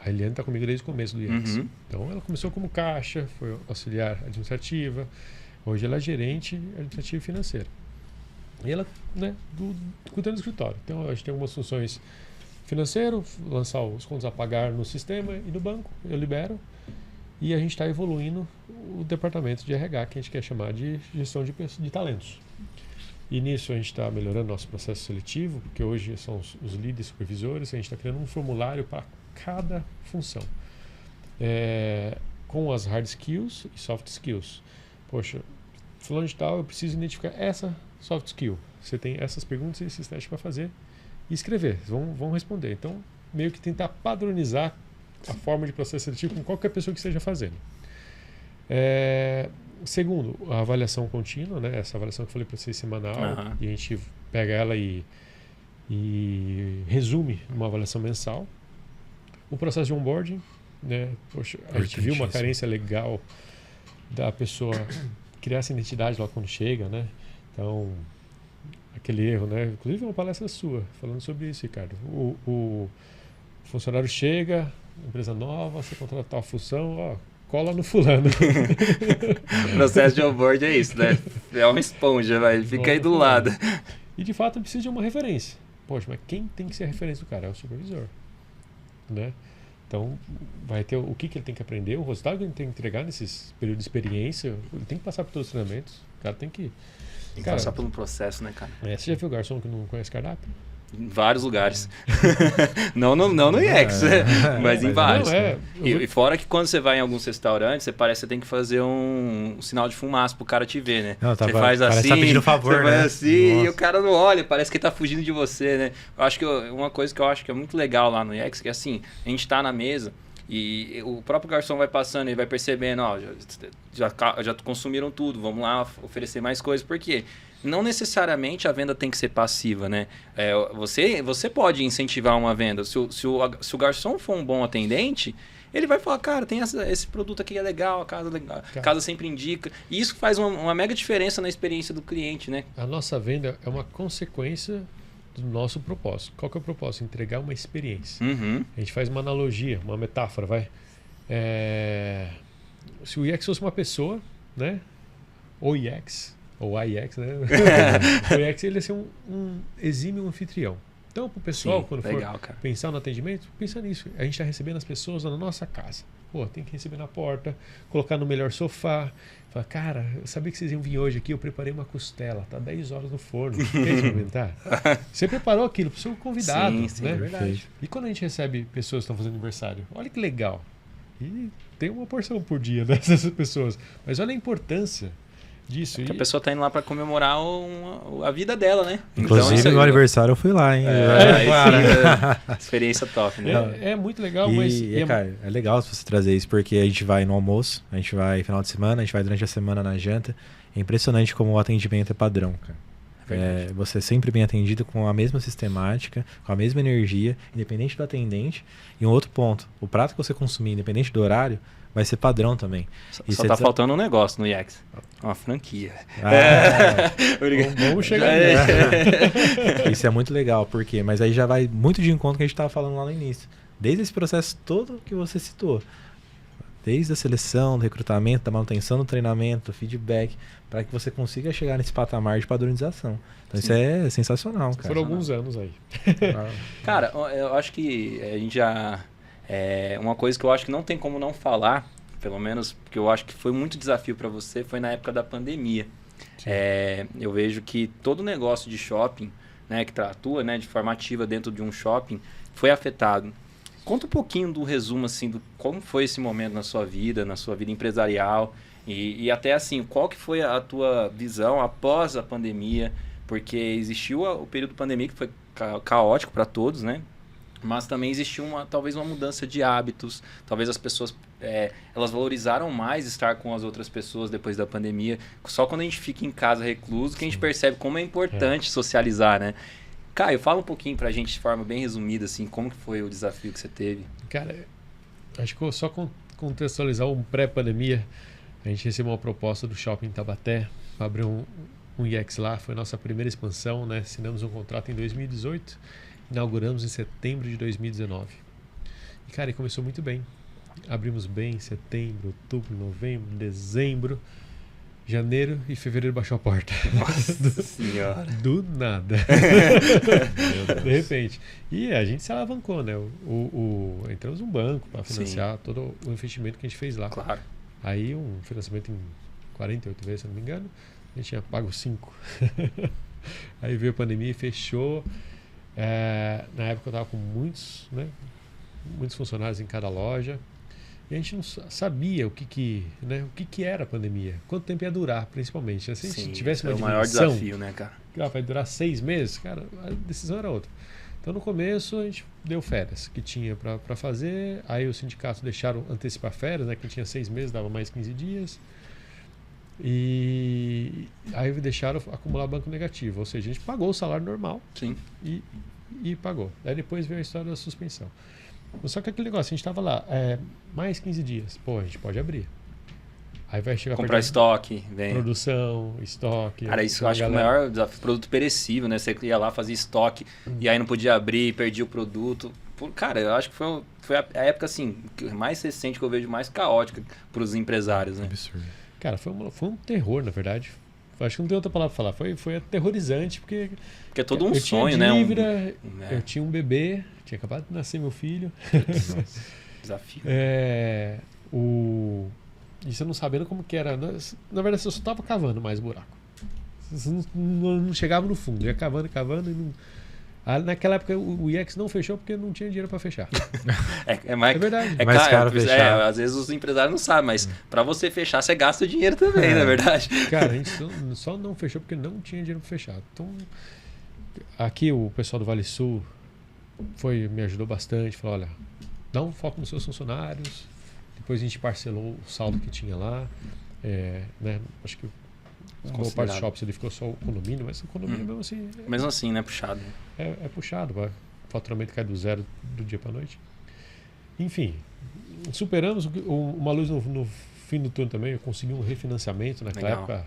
A Eliane está comigo desde o começo do IEX. Então, ela começou como caixa, foi auxiliar administrativa, hoje ela é gerente administrativa e financeira. E ela, né, cuidando do escritório. Então, a gente tem algumas funções financeiro, lançar os contos a pagar no sistema e no banco, eu libero. E a gente está evoluindo o departamento de RH, que a gente quer chamar de gestão de talentos. E nisso a gente está melhorando nosso processo seletivo, porque hoje são os líderes supervisores, a gente está criando um formulário para cada função. Com as hard skills e soft skills. Poxa, fulano de tal, eu preciso identificar essa soft skill. Você tem essas perguntas e esses testes para fazer e escrever. Vão responder. Então, meio que tentar padronizar a forma de processo seletivo com qualquer pessoa que esteja fazendo. Segundo, a avaliação contínua, né? Essa avaliação que eu falei para vocês semanal, e a gente pega ela e resume numa avaliação mensal. O processo de onboarding, né? Poxa, a gente viu uma carência legal da pessoa criar essa identidade lá quando chega, né? Então, aquele erro, né? Inclusive uma palestra sua falando sobre isso, Ricardo. O funcionário chega, empresa nova, você contratar a função, ó, cola no fulano. O processo de onboard é isso, né? É uma esponja, vai. Fica aí do lado. E de fato precisa de uma referência. Poxa, mas quem tem que ser a referência do cara? É o supervisor. Né? Então, vai ter o que ele tem que aprender, o resultado que ele tem que entregar nesses períodos de experiência. Ele tem que passar por todos os treinamentos. O cara tem que. Tem que passar por um processo, né, cara? Você já viu o garçom que não conhece cardápio? Em vários lugares. não no IEX, mas em vários. E fora que quando você vai em alguns restaurantes, você tem que fazer um sinal de fumaça pro cara te ver, né? Não, você faz assim, tá pedindo favor, você né? faz assim e o cara não olha, parece que ele tá fugindo de você, né? Eu acho que uma coisa que eu acho que é muito legal lá no IEX, que é assim, a gente tá na mesa e o próprio garçom vai passando e vai percebendo, ó, já consumiram tudo, vamos lá oferecer mais coisas, por quê? Não necessariamente a venda tem que ser passiva, né? Você pode incentivar uma venda. Se o garçom for um bom atendente, ele vai falar, cara, tem esse produto aqui é legal, a casa sempre indica. E isso faz uma mega diferença na experiência do cliente, né? A nossa venda é uma consequência do nosso propósito. Qual que é o propósito? Entregar uma experiência. Uhum. A gente faz uma analogia, uma metáfora, vai. Se o IEX fosse uma pessoa, né? Ou IEX... ou IEX, né? O IEX ele ia ser um exímio anfitrião. Então, para o pessoal, quando for pensar no atendimento, pensa nisso. A gente está recebendo as pessoas na nossa casa. Pô, tem que receber na porta, colocar no melhor sofá. Falar, cara, eu sabia que vocês iam vir hoje aqui, eu preparei uma costela, tá 10 horas no forno. Quer experimentar? Você preparou aquilo para o seu convidado. Sim, né? É verdade. E quando a gente recebe pessoas que estão fazendo aniversário, olha que legal. E tem uma porção por dia dessas pessoas. Mas olha a importância disso. Que a pessoa tá indo lá para comemorar a vida dela, né? Inclusive, então, no aniversário eu fui lá, hein? Experiência top, né? É muito legal, mas... Cara, é legal você trazer isso, porque a gente vai no almoço, a gente vai final de semana, a gente vai durante a semana na janta. É impressionante como o atendimento é padrão, cara. Você é sempre bem atendido com a mesma sistemática, com a mesma energia, independente do atendente. E um outro ponto, o prato que você consumir, independente do horário, vai ser padrão também. Só tá faltando um negócio no IEX. Uma franquia. Vamos chegar Isso é muito legal, por quê? Mas aí já vai muito de encontro que a gente estava falando lá no início. Desde esse processo todo que você citou. Desde a seleção, do recrutamento, da manutenção do treinamento, do feedback, para que você consiga chegar nesse patamar de padronização. Então isso é sensacional, cara. Foram alguns anos aí. Cara, eu acho que a gente já... uma coisa que eu acho que não tem como não falar, pelo menos porque eu acho que foi muito desafio para você, foi na época da pandemia. Eu vejo que todo negócio de shopping, né, que atua, né, de forma ativa dentro de um shopping, foi afetado. Conta um pouquinho do resumo, assim, do como foi esse momento na sua vida empresarial e até assim, qual que foi a tua visão após a pandemia, porque existiu o período de pandemia que foi caótico para todos, né? Mas também existiu talvez uma mudança de hábitos, talvez as pessoas elas valorizaram mais estar com as outras pessoas depois da pandemia. Só quando a gente fica em casa recluso que a gente percebe como é importante socializar, né? Caio, fala um pouquinho pra gente de forma bem resumida, assim, como que foi o desafio que você teve? Cara, acho que só contextualizar um pré-pandemia, a gente recebeu uma proposta do Shopping Taubaté para abrir um IEX lá, foi a nossa primeira expansão, né? Assinamos um contrato em 2018, inauguramos em setembro de 2019. E, cara, começou muito bem. Abrimos bem em setembro, outubro, novembro, dezembro. Janeiro e fevereiro baixou a porta. Nossa senhora. Do nada. De repente. E a gente se alavancou, né? Entramos num banco para financiar todo o investimento que a gente fez lá. Claro. Aí um financiamento em 48 vezes, se não me engano. A gente tinha pago 5. Aí veio a pandemia e fechou. Na época eu estava com muitos funcionários em cada loja. E a gente não sabia o que era a pandemia, quanto tempo ia durar, principalmente. Se a gente tivesse uma dimensão, o maior desafio, né, cara? Vai durar 6 meses, cara, a decisão era outra. Então, no começo, a gente deu férias que tinha para fazer. Aí os sindicatos deixaram antecipar férias, né, que tinha 6 meses, dava mais 15 dias. E aí deixaram acumular banco negativo, ou seja, a gente pagou o salário normal. Sim. E pagou. Aí depois veio a história da suspensão. Só que aquele negócio, a gente estava lá, mais 15 dias. Pô, a gente pode abrir. Aí vai chegar comprar estoque, vem. Produção, estoque. Cara, isso eu acho que o maior desafio, produto perecível, né? Você ia lá fazer estoque e aí não podia abrir, perdia o produto. Cara, eu acho que foi a época assim, mais recente que eu vejo mais caótica para os empresários, né? Absurdo. Cara, foi um terror, na verdade. Acho que não tem outra palavra pra falar. Foi aterrorizante, porque Porque é todo um eu sonho, tinha né? dívida, eu tinha um bebê, tinha acabado de nascer meu filho. Desafio. E você não sabendo como que era. Na verdade, você só estava cavando mais buraco. Você não chegava no fundo, ia cavando e não. Naquela época o IEX não fechou porque não tinha dinheiro para fechar. É verdade. É mais caro fechar. fechar. Às vezes os empresários não sabem, mas para você fechar, você gasta o dinheiro também, na verdade. Cara, a gente só não fechou porque não tinha dinheiro para fechar. Então, aqui o pessoal do Vale Sul me ajudou bastante. Falou, olha, dá um foco nos seus funcionários. Depois a gente parcelou o saldo que tinha lá. Né, acho que boa parte dos shops ele ficou só o condomínio, mas o condomínio mesmo assim... Mesmo assim, né? Puxado. É puxado, o faturamento cai do zero do dia para noite. Enfim, superamos uma luz no fim do turno também. Eu consegui um refinanciamento naquela época,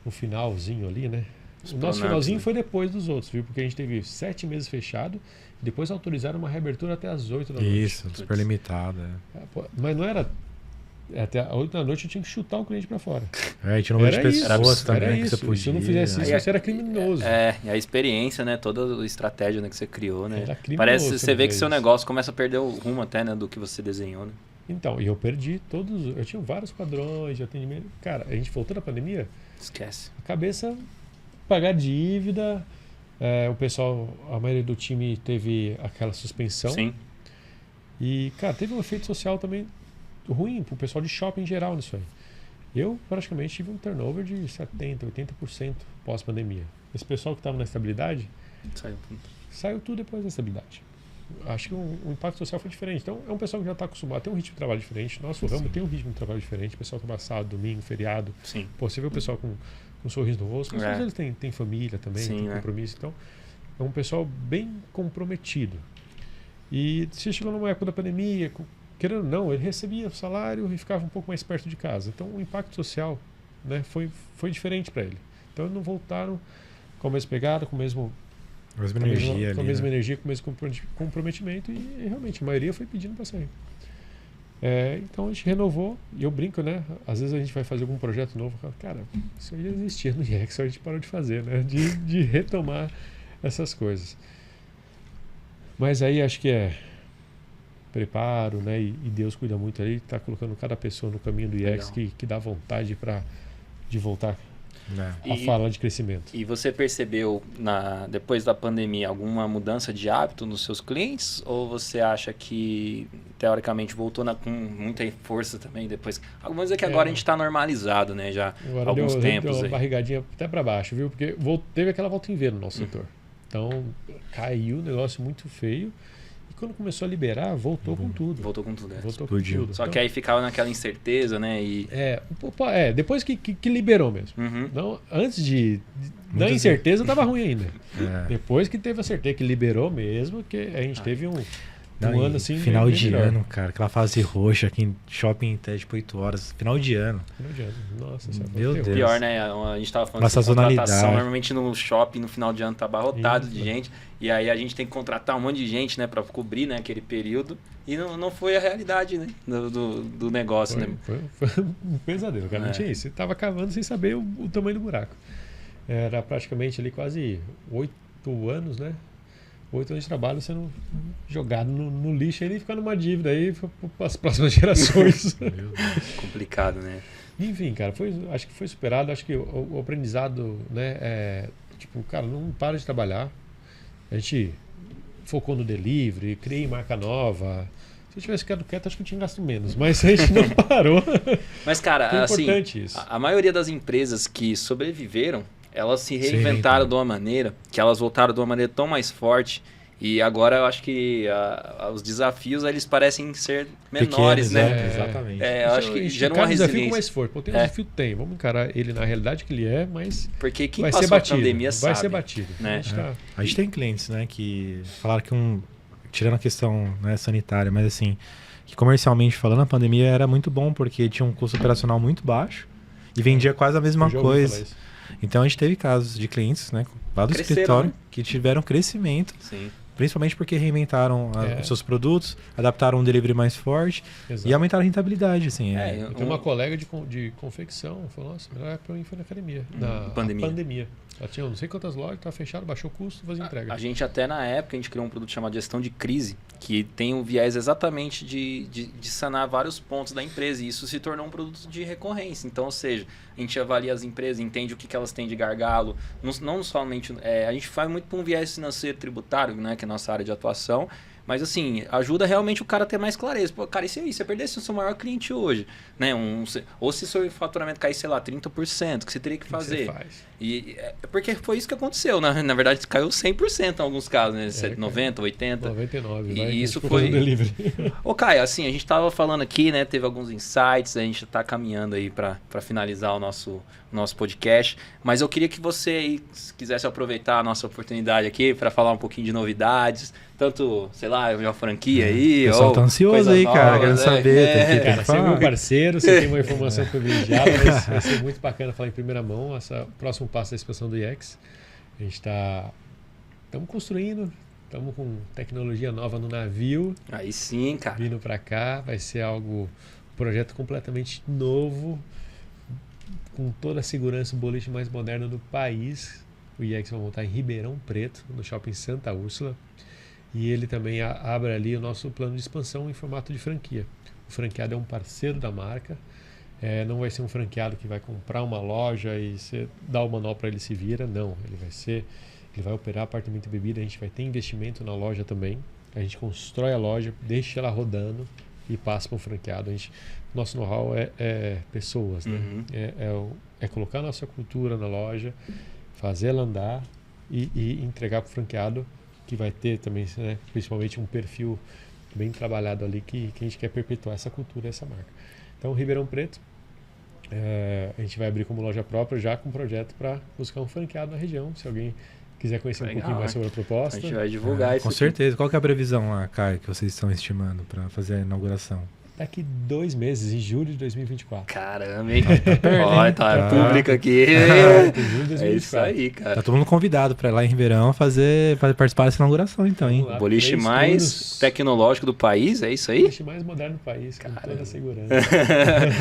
no finalzinho ali, né? O nosso finalzinho foi depois dos outros, viu? Porque a gente teve 7 meses fechado e depois autorizaram uma reabertura até as 8 da noite. Isso, super limitado. Mas não era... Até as 8 da noite eu tinha que chutar o cliente para fora. A gente não vê pessoas também que você podia. Se eu não fizesse isso, você era criminoso. E a experiência, né? Toda a estratégia, né, que você criou, né? Era criminoso. Parece você vê que seu negócio começa a perder o rumo até, né, do que você desenhou, né? Então, e eu perdi todos. Eu tinha vários padrões de atendimento. Cara, a gente voltou da pandemia. Esquece. A cabeça, pagar dívida. O pessoal, a maioria do time teve aquela suspensão. Sim. E, cara, teve um efeito social também ruim pro pessoal de shopping em geral nisso aí. Eu praticamente tive um turnover de 70%, 80% pós-pandemia. Esse pessoal que estava na estabilidade saiu tudo depois da estabilidade. Acho que o impacto social foi diferente. Então é um pessoal que já está acostumado, tem um ritmo de trabalho diferente. Nosso ramo tem um ritmo de trabalho diferente. O pessoal trabalha sábado, domingo, feriado. Sim. Pô, você vê o pessoal com um sorriso no rosto, mas eles têm família também, tem compromisso. Então é um pessoal bem comprometido. E você chegou numa época da pandemia, querendo ou não, ele recebia o salário e ficava um pouco mais perto de casa. Então o impacto social, né, foi diferente para ele. Então eles não voltaram com a mesma pegada, com a mesma energia, com o mesmo comprometimento e realmente a maioria foi pedindo para sair. Então a gente renovou e eu brinco, né? Às vezes a gente vai fazer algum projeto novo, cara, isso aí existia no IEX, a gente parou de fazer, né? De retomar essas coisas. Mas aí acho que preparo, né? E Deus cuida muito aí, tá colocando cada pessoa no caminho do IEX que dá vontade de voltar a falar de crescimento. E você percebeu, depois da pandemia, alguma mudança de hábito nos seus clientes? Ou você acha que, teoricamente, voltou com muita força também depois? Vamos dizer que agora a gente está normalizado, né? Já há alguns tempos. Deu uma barrigadinha até para baixo, viu? Porque teve aquela volta em V no nosso setor. Então, caiu o negócio muito feio. E quando começou a liberar, voltou com tudo. Voltou com tudo, Voltou com tudo. Só que aí ficava naquela incerteza, né? Depois que liberou mesmo. Não, antes da incerteza estava ruim ainda. Depois que teve a certeza que liberou mesmo, que a gente teve um ano assim... Final de ano, cara. Aquela fase roxa aqui em shopping até tipo 8 horas. Final de ano. Nossa, meu Deus. Pior, né? A gente tava falando uma sazonalidade. Normalmente no shopping, no final de ano, tá abarrotado de gente. E aí a gente tem que contratar um monte de gente, né? Pra cobrir, né, aquele período. E não foi a realidade, né? Do negócio, né? Foi um pesadelo, cara. Não tinha isso. Você tava cavando sem saber o tamanho do buraco. Era praticamente ali quase 8 anos, né? 8 anos de trabalho sendo jogado no lixo e ficar numa dívida aí para as próximas gerações. Complicado, né? Enfim, cara, acho que foi superado. Acho que o aprendizado, né, cara, não para de trabalhar. A gente focou no delivery, criei marca nova. Se eu tivesse ficado quieto, acho que eu tinha gasto menos. Mas a gente não parou. Mas, cara, assim, isso. A maioria das empresas que sobreviveram, elas se reinventaram de uma maneira que elas voltaram de uma maneira tão mais forte. E agora eu acho que os desafios eles parecem ser menores, pequenos, né? Exatamente. Eu acho que gera uma resiliência. Desafio com mais força. Tem um desafio, tem. Vamos encarar ele na realidade que ele é, mas porque quem vai passou ser batido, a pandemia sabe. Vai ser batido. Né? A gente tem clientes, né, que falaram que tirando a questão, né, sanitária, mas assim, que comercialmente falando, a pandemia era muito bom porque tinha um custo operacional muito baixo e vendia quase a mesma coisa. Então a gente teve casos de clientes, né, lá do escritório, que tiveram crescimento, principalmente porque reinventaram os seus produtos, adaptaram um delivery mais forte Exato. e aumentaram a rentabilidade, assim. Eu tenho uma colega de confecção, falou, nossa, a melhor época pra mim foi na academia, na pandemia. Ela tinha não sei quantas lojas, estava fechado, baixou o custo, fazia entrega. A gente até na época, a gente criou um produto chamado Gestão de Crise, que tem um viés exatamente de sanar vários pontos da empresa, e isso se tornou um produto de recorrência. Então, ou seja, a gente avalia as empresas, entende o que elas têm de gargalo, não somente... a gente faz muito para um viés financeiro tributário, né, que é a nossa área de atuação, mas assim, ajuda realmente o cara a ter mais clareza. Pô, cara, isso aí, você perdesse o seu maior cliente hoje, né? Ou se seu faturamento cair, sei lá, 30%, o que você teria que fazer? Porque foi isso que aconteceu, né? Na verdade, caiu 100% em alguns casos, né? 90%, 80%. 99%. E isso foi... Ô, Caio, assim, a gente tava falando aqui, né? Teve alguns insights, a gente tá caminhando aí para finalizar o nosso podcast, mas eu queria que você aí quisesse aproveitar a nossa oportunidade aqui para falar um pouquinho de novidades, tanto, sei lá, uma franquia aí, o pessoal tá ansioso aí, cara, querendo saber. Cara, você é meu parceiro, você tem uma informação privilegiada, mas vai ser muito bacana falar em primeira mão esse próximo passo da expansão do IEX. A gente estamos construindo, estamos com tecnologia nova no navio. Aí sim, cara. Vindo para cá, vai ser um projeto completamente novo, com toda a segurança, o boliche mais moderno do país. O IEX vai montar em Ribeirão Preto, no Shopping Santa Úrsula. E ele também abre ali o nosso plano de expansão em formato de franquia. O franqueado é um parceiro da marca. Não vai ser um franqueado que vai comprar uma loja e você dá o manual para ele se vira. Não, ele vai operar apartamento e bebida. A gente vai ter investimento na loja também. A gente constrói a loja, deixa ela rodando e passa para o franqueado. Nosso know-how é pessoas, né? É colocar a nossa cultura na loja, fazer ela andar e entregar para o franqueado, que vai ter também, né, principalmente um perfil bem trabalhado ali que a gente quer perpetuar essa cultura, essa marca. Então, Ribeirão Preto, a gente vai abrir como loja própria já com um projeto para buscar um franqueado na região. Se alguém quiser conhecer um pouquinho mais sobre a proposta. A gente vai divulgar isso. Com certeza. Qual que é a previsão lá, Caio, que vocês estão estimando para fazer a inauguração? Daqui 2 meses, em julho de 2024. Caramba, hein? Olha, tá público aqui. É isso aí, cara. Tá todo mundo convidado para ir lá em Ribeirão para participar dessa inauguração, então, hein? O boliche mais tecnológico do país, é isso aí? O boliche mais moderno do país, com toda a segurança.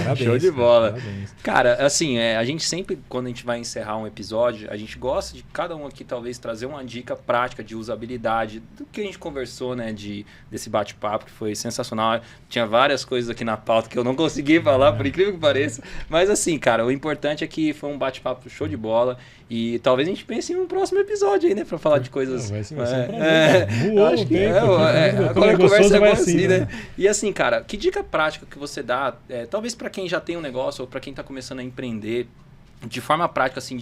Parabéns, show de bola. Parabéns. Cara, assim, a gente sempre, quando a gente vai encerrar um episódio, a gente gosta de cada um aqui talvez trazer uma dica prática de usabilidade do que a gente conversou, né, desse bate-papo, que foi sensacional. Tinha várias coisas aqui na pauta que eu não consegui falar, por incrível que pareça. Mas assim, cara, o importante é que foi um bate-papo show de bola. E talvez a gente pense em um próximo episódio aí, né? Pra falar de coisas... Vai ser um prazer. Acho que agora a conversa é boa assim, né? E assim, cara, que dica prática que você dá, talvez pra quem já tem um negócio ou pra quem tá começando a empreender, de forma prática, assim,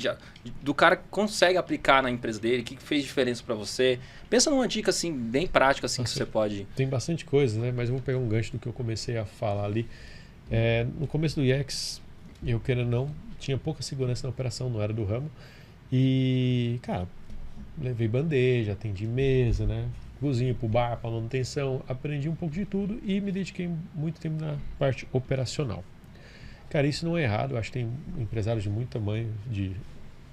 do cara que consegue aplicar na empresa dele, o que fez diferença pra você? Pensa numa dica, assim, bem prática, assim, que você pode... Tem bastante coisa, né? Mas eu vou pegar um gancho do que eu comecei a falar ali. No começo do IEX, eu querendo ou não, tinha pouca segurança na operação, não era do ramo. E, cara, levei bandeja, atendi mesa, né? Cozinha pro bar, pra manutenção, aprendi um pouco de tudo e me dediquei muito tempo na parte operacional. Cara, isso não é errado. Eu acho que tem empresários de muito tamanho, de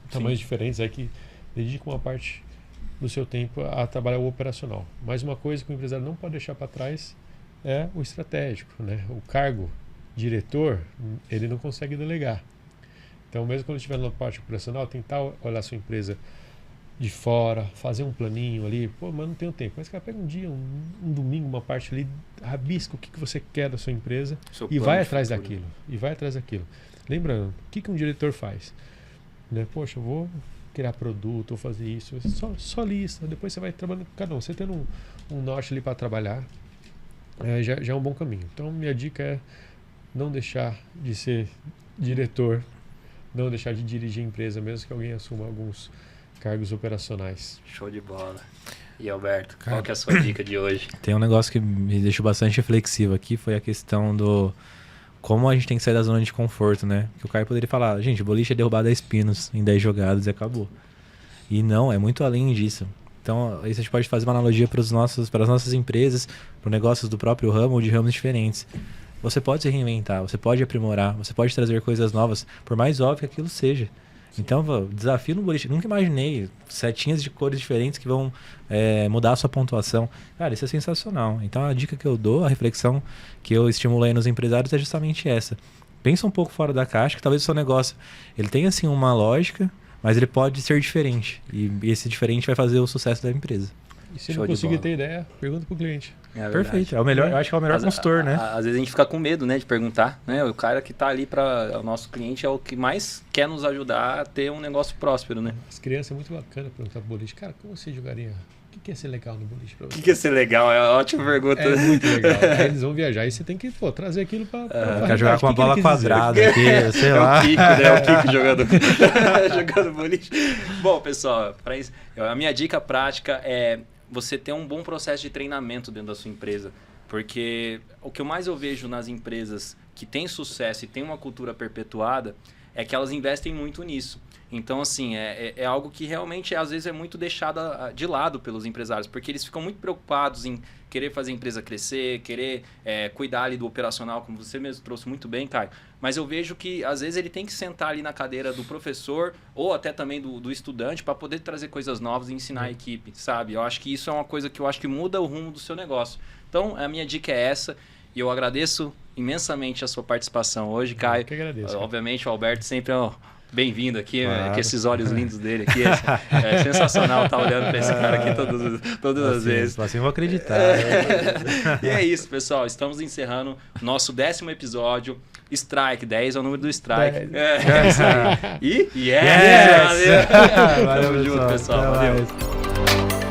tamanhos diferentes aí que dedicam uma parte do seu tempo a trabalhar o operacional. Mas uma coisa que o empresário não pode deixar para trás é o estratégico, né? O cargo diretor, ele não consegue delegar. Então, mesmo quando estiver na parte operacional, tentar olhar a sua empresa de fora, fazer um planinho ali. Pô, mas não tenho tempo. Mas, cara, pega um dia, um domingo, uma parte ali, rabisca o que você quer da sua empresa e vai atrás daquilo. E vai atrás daquilo. Lembrando, o que um diretor faz? Né? Poxa, eu vou criar produto, vou fazer isso. Só lista. Depois você vai trabalhando com cada um. Você tendo um norte ali para trabalhar, já é um bom caminho. Então, minha dica é não deixar de ser diretor, não deixar de dirigir a empresa, mesmo que alguém assuma alguns cargos operacionais. Show de bola. E Alberto, qual que é a sua dica de hoje? Tem um negócio que me deixou bastante reflexivo aqui, foi a questão do como a gente tem que sair da zona de conforto, né? Que o Caio poderia falar, gente, boliche é derrubar 10 pinos em 10 jogadas e acabou. E não, é muito além disso. Então, aí a gente pode fazer uma analogia para as nossas empresas, para negócios do próprio ramo ou de ramos diferentes. Você pode se reinventar, você pode aprimorar, você pode trazer coisas novas, por mais óbvio que aquilo seja. Então, desafio no boliche. Nunca imaginei setinhas de cores diferentes que vão mudar a sua pontuação. Cara, isso é sensacional. Então, a dica que eu dou, a reflexão que eu estimulo aí nos empresários é justamente essa. Pensa um pouco fora da caixa, que talvez o seu negócio ele tenha, assim, uma lógica, mas ele pode ser diferente. E esse diferente vai fazer o sucesso da empresa. E se não conseguir ter ideia, pergunta pro cliente. Perfeito. É o melhor, eu acho que é o melhor consultor, né? Às vezes a gente fica com medo, né, de perguntar, né? O cara que tá ali para o nosso cliente é o que mais quer nos ajudar a ter um negócio próspero, né? As crianças é muito bacana perguntar pro boliche, cara, como você jogaria? O que é ser legal no boliche pra você? O que é ser legal? É uma ótima pergunta. É muito legal. Aí eles vão viajar e você tem que trazer aquilo pra quer jogar com uma bola quadrada aqui, sei lá. É o Kiko, né? É o Kiko jogando boliche. Bom, pessoal, a minha dica prática é você ter um bom processo de treinamento dentro da sua empresa. Porque o que eu mais vejo nas empresas que têm sucesso e têm uma cultura perpetuada é que elas investem muito nisso. Então, assim, é algo que realmente às vezes é muito deixado de lado pelos empresários, porque eles ficam muito preocupados em querer fazer a empresa crescer, querer cuidar ali do operacional, como você mesmo trouxe muito bem, Caio. Mas eu vejo que às vezes ele tem que sentar ali na cadeira do professor ou até também do estudante para poder trazer coisas novas e ensinar a equipe, sabe? Eu acho que isso é uma coisa que eu acho que muda o rumo do seu negócio. Então, a minha dica é essa. E eu agradeço imensamente a sua participação hoje, Caio. Eu que agradeço. Obviamente, o Alberto sempre bem-vindo aqui, claro. Com esses olhos lindos dele aqui. É sensacional estar olhando para esse cara aqui todas as vezes. Assim eu vou acreditar. E é isso, pessoal. Estamos encerrando o nosso 10º episódio. Strike, 10 é o número do Strike. É isso aí. Valeu. Valeu, Tamo junto, pessoal. Valeu.